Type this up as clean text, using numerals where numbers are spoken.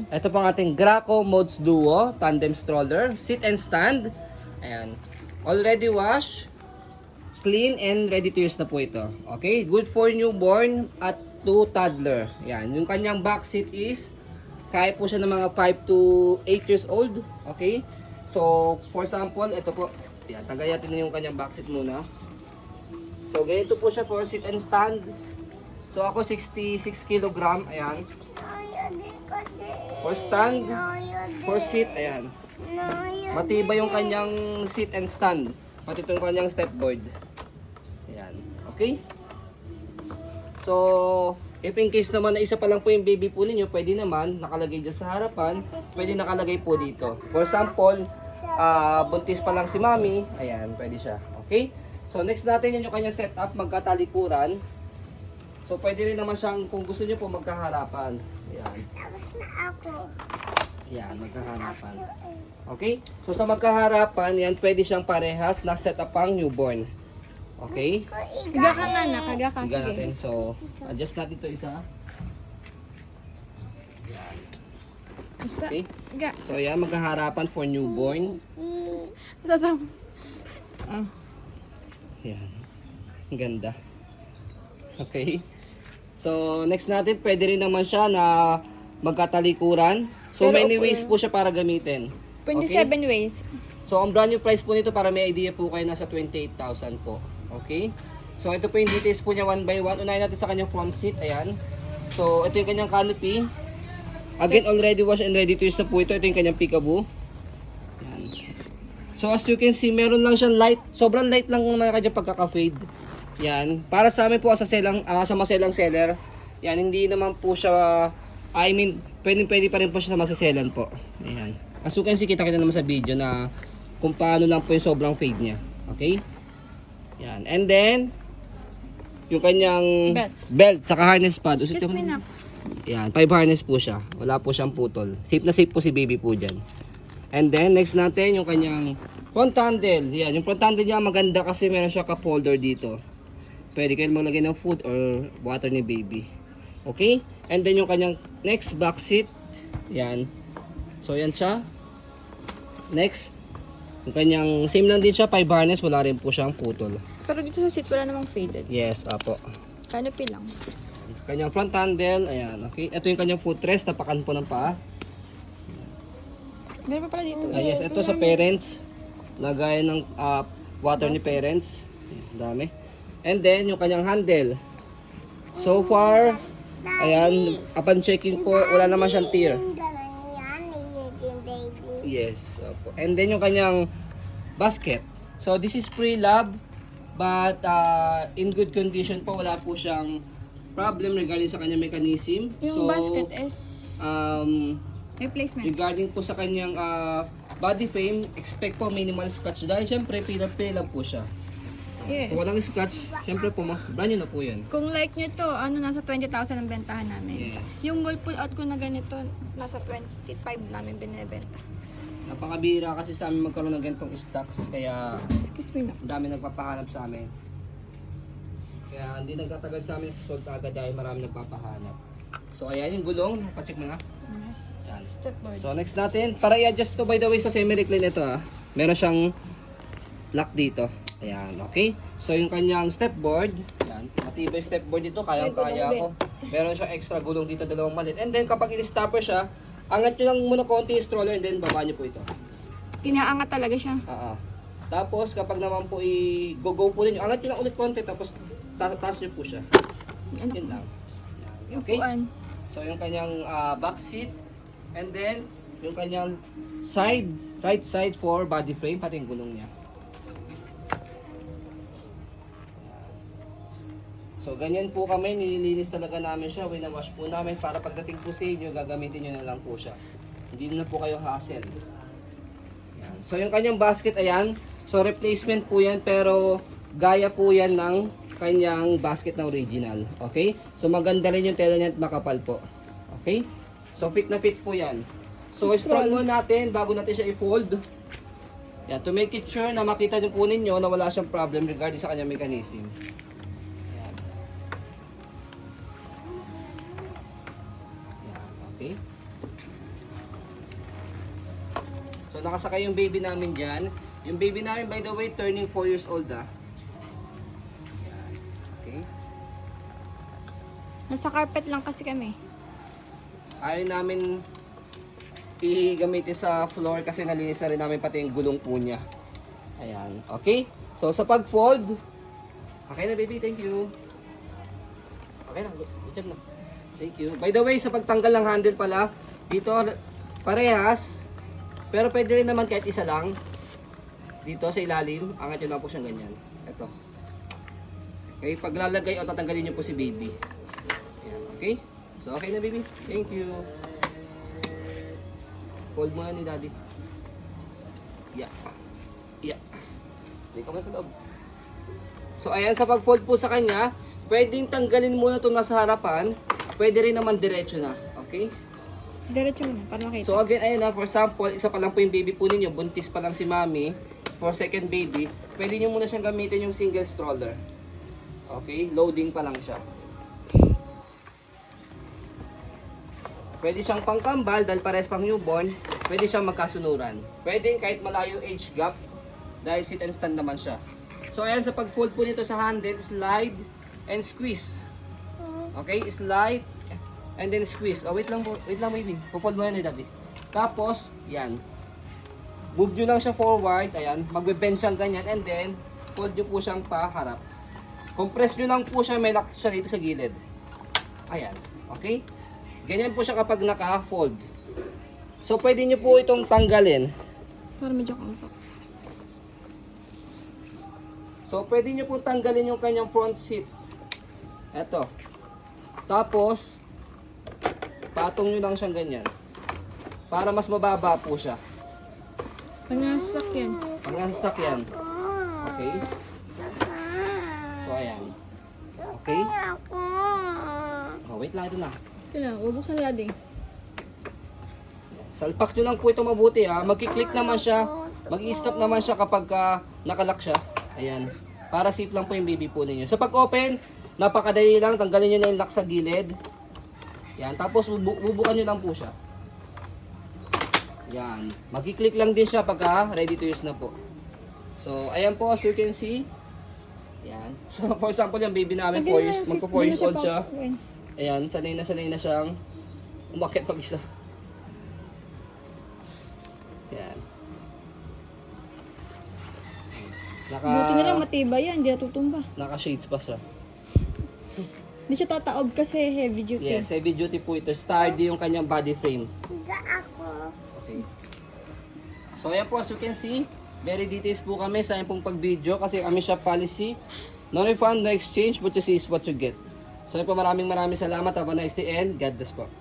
Ito pang ating Graco Modes Duo Tandem Stroller, sit and stand. Ayan. Already washed, clean and ready to use na po ito. Okay? Good for newborn at to toddler. Ayan. Yung kanyang back seat is kaya po siya ng mga 5 to 8 years old. Okay? So, for example, ito po. Ayan. Tagay natin na yung kanyang back seat muna. So, ganito po siya for sit and stand. So, ako 66 kg. Ayan. For stand, for seat, ayan. Matibay yung kanyang seat and stand. Pati ito yung kanyang step board. Ayan. Okay? So, if in case naman na isa pa lang po yung baby po ninyo, pwede naman nakalagay dyan sa harapan. Pwede nakalagay po dito. For example, buntis pa lang si mami. Ayan, pwede siya. Okay? So, next natin yun yung kanyang setup, magkatalikuran. So, pwede rin naman siyang, kung gusto nyo po, magkaharapan. Ayan. Tapos na ako. Ayan, magkaharapan. Okay? So, sa magkaharapan, yan, pwede siyang parehas na setup pang newborn. Okay? Higa ka nga na, kaga ka. Higa Sige. natin. So, adjust natin ito isa. Basta, Okay? higa. So, ayan, magkaharapan for newborn. Tatam. Ayan. Ang ganda. Okay? So, next natin, pwede rin naman siya na magkatalikuran. So, Pero many okay. ways po siya para gamitin. 27 ways. So, ang brand new price po nito para may idea po kayo nasa 28,000 po. Okay? So, ito po yung details po niya one by one. Unahin natin sa kanyang front seat. Ayan. So, ito yung kanyang canopy. Again, already washed and ready to use na po ito. Ito yung kanyang peekaboo. Ayan. So, as you can see, meron lang siyang light. Sobrang light lang ng kanyang pagkaka-fade. Yan. Para sa amin po sa maselang seller. Yan, hindi naman po siya, pwede pa rin po siya sa maseselan po. Ayan. As you can see, kita naman sa video na kung paano lang po yung sobrang fade niya. Okay? Yan. And then, yung kanyang belt saka harness pad. Excuse me na. Yan, 5 harness po siya. Wala po siyang putol. Safe na safe po si baby po dyan. And then, next natin, yung kanyang front handle. Yan, yung front handle niya maganda kasi meron siya cup holder dito. Pwede kayo maglagay ng food or water ni baby. Okay? And then yung kanyang next back seat. Yan. So yan siya. Next. Yung kanyang same lang din siya. 5 harness. Wala rin po siyang putol. Pero dito sa seat wala namang faded. Yes, apo. Canopy lang. Kanyang front handle. Ayan. Okay. Ito yung kanyang footrest. Tapakan po ng paa. Meron pa pala dito. Yes. Ito sa parents. Lagay ng water ni parents. Dami. And then, yung kanyang handle. So far, ayan, upon checking po, wala naman siyang tear. Yes. Opo. And then, yung kanyang basket. So, this is pre-lab, but in good condition po, wala po siyang problem regarding sa kanyang mechanism. Yung So, basket is replacement. regarding po sa kanyang body frame, expect po minimal scratch dahil syempre, pila-pila lang po siya. Yes. Kung walang scratch, syempre po, brand new na po yan. Kung like nyo to, nasa 20,000 ang bentahan namin. Yes. Yung wall pull out ko na ganito, nasa 25 namin binibenta. Napakabira kasi sa amin magkaroon ng ganitong stocks, kaya Excuse me na. ang dami nagpapahanap sa amin. Kaya hindi nagtatagal sa amin sa sold agad dahil marami nagpapahanap. So ayan yung gulong, pacheck mo nga. Yes. Yan. Step board. So next natin, para i-adjust to by the way sa semi-recline ito meron siyang lock dito. Ayan, okay. So yung kanyang step board, yan, matibay step board dito, kayang-kaya ko. Meron siyang extra gulong dito, dalawang malit. And then kapag in-stopper siya, angat nyo lang muna konti yung stroller and then baba nyo po ito. Inaangat talaga siya. Tapos kapag naman po i-go po din, angat nyo lang ulit konti tapos taas nyo po siya. Yun lang. Yan, okay. Upuan. So yung kanyang back seat and then yung kanyang right side for body frame pati yung gulong niya. So ganyan po kami, nililinis talaga namin siya, winawash po namin para pagdating po sa inyo, gagamitin nyo na lang po siya. Hindi na po kayo hassle. Yan. So yung kanyang basket, ayan. So replacement po yan, pero gaya po yan ng kanyang basket na original. Okay? So maganda rin yung tela niya at makapal po. Okay? So fit na fit po yan. So strong mo natin bago natin siya i-fold. Yan, to make it sure na makita nyo po ninyo na wala siyang problem regarding sa kanyang mechanism. Yan. Yan, okay. So, nakasakay yung baby namin dyan. Yung baby namin, by the way, turning 4 years old ah. Yan. Okay. Nasa carpet lang kasi kami. Ayaw namin i-gamitin sa floor kasi nalinis na rin namin pati yung gulong po niya. Ayan. Okay? So, sa pag-fold, okay na baby, thank you. Okay na, good job na. Thank you. By the way, sa pagtanggal ng handle pala, dito parehas, pero pwede rin naman kahit isa lang. Dito sa ilalim, angat nyo lang po siyang ganyan. Ito. Okay, paglalagay o tatanggalin nyo po si baby. Ayan, okay? So, okay na baby. Thank you. Fold mo na ni daddy. Yeah. Yeah. Dito ka sa loob. So, ayan, sa pag-fold po sa kanya, pwedeng tanggalin muna itong nasa harapan. Pwede rin naman diretso na. Okay? Diretso mo na, para makita. So, again, ayun na, for example, isa pa lang po yung baby po ninyo. Buntis pa lang si mami. For second baby, pwede nyo muna siyang gamitin yung single stroller. Okay? Loading pa lang siya. Pwede siyang pangkambal dahil pares pang newborn. Pwede siyang magkasunuran. Pwede kahit malayo age gap dahil sit and stand naman siya. So ayan, sa pag-fold po nito sa handle, slide and squeeze. Okay, slide and then squeeze. Oh, wait lang baby. Po-fold mo yan daddy. Tapos, yan. Move nyo lang siya forward, ayan. Magbe-bend siyang ganyan and then fold nyo po siyang paharap. Compress nyo lang po siya, may lock siya dito sa gilid. Ayan, okay? Ganyan po siya kapag naka-fold. So, pwede nyo po itong tanggalin. Para medyo compact. So, pwede nyo po tanggalin yung kanyang front seat. Eto. Tapos, patong nyo lang siyang ganyan. Para mas mababa po siya. Pangasak yan. Pangasakyan. Okay? So, ayan. Okay? Oh, wait lang, ito na. Ito na, ubuksan na din. Salpak nyo lang po ito mabuti ha. Magkiklik naman siya. Mag-i-stop naman siya kapag nakalock siya. Ayan. Para safe lang po yung baby po ninyo. Sa pag-open, napakadali lang. Tanggalin nyo na yung lock sa gilid. Yan. Tapos bubukan nyo lang po siya. Yan. Magkiklik lang din siya pagka ready to use na po. So, ayan po as you can see. Yan. So, for example, yung baby namin 4 years, magpo 4 years old siya. Ayan, sanay na siyang umakyat pag-isa. Yan. Buti na lang matibay yan, hindi natutumba. Naka-shades pa siya. Hindi siya tataob kasi heavy duty. Yes, heavy duty po ito. Sturdy yung kanyang body frame. Okay. So, ayan po, as you can see, very details po kami sa pong pag-video kasi kami siya policy. No refund, no exchange, what you see is what you get. So, ayan po, maraming salamat. Have a nice day and God bless po.